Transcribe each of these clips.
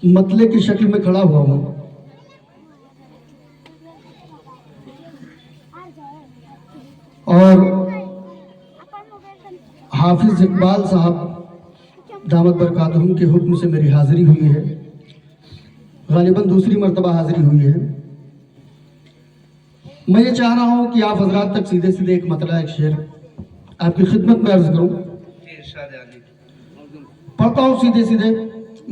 मतले की शक्ल में खड़ा हुआ हूँ और हाफिज इकबाल साहब दामद बरकातहुम के हुक्म से मेरी हाज़िरी हुई है। गालिबन दूसरी मर्तबा हाज़िरी हुई है। मैं ये चाह रहा हूँ कि आप हजरात तक सीधे सीधे एक मतला, एक शेर आपकी खिदमत में अर्ज करूँ। पढ़ता हूँ सीधे सीधे,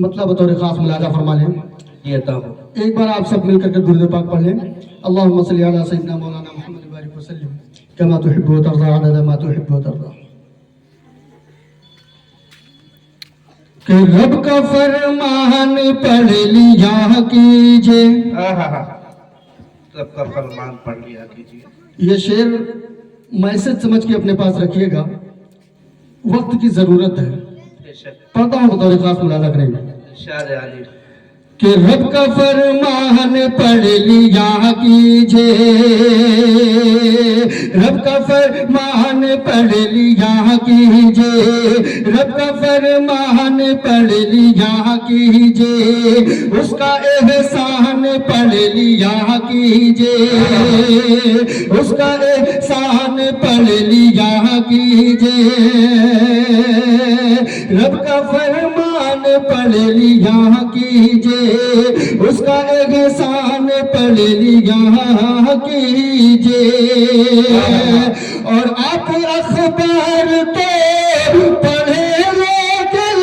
मतलब बतौर खास मुलाजा फरमा लें। एक बार आप सब मिलकर के दुरूद पाक पढ़ लें। अल्लाहुम्मा सल्ली अला सय्यिदना मौलाना मुहम्मद बारिक वसल्लम कमा तुहिब्बु व तर्ज़ा अदद मा तुहिब्बु व तर्ज़ा। कि रब का फरमान पढ़ लिया कीजिए, रब का फरमान पढ़ लिया कीजिए। ये शेर मैसेज समझ के अपने पास रखिएगा, वक्त की जरूरत है। पढ़ता हूँ बतौर खास मुलाजा करेंगे कि रब का फरमान पढ़ लिया कीजिए, रब का फरमान पढ़ लिया कीजिए, रब का फरमान पढ़ लिया कीजिए, उसका एहसान पढ़ लिया कीजिए, उसका एहसान पढ़ लिया कीजिए, रब का फरमान पढ़ लिया कीजिए, उसका एहसान पढ़ लिया कीजिए। और आप अखबार तो पढ़े लेकिन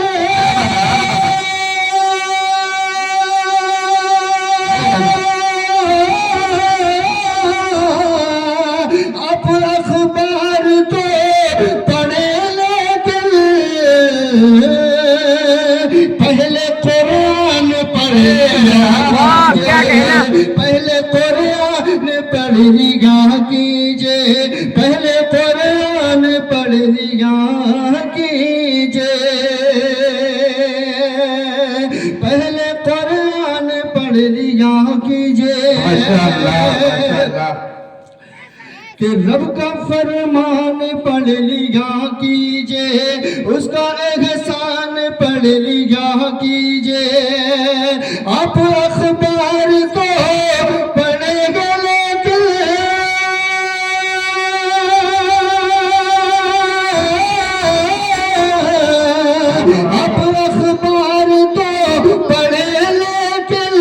आप अखबार तो पढ़े लेकिन पहले कुरान पढ़े, पहले कुरान पढ़ लिया कीजिए, पहले कुरान पढ़ लिया कीजिए, पहले कुरान पढ़ लिया कीजिए। कि रब का फरमान पढ़ लिया कीजिए, उसका एहसान पढ़ लिया कीजिए। आप अखबार तो पढ़ेंगे लेकिन आप अखबार तो पढ़े लेकिन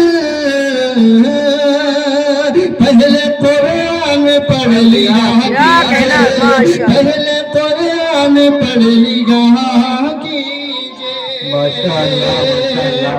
पहले कुरान पढ़ लिया, पहले कुरान पढ़ लिया कीजिए। माशाअल्लाह, माशाअल्लाह।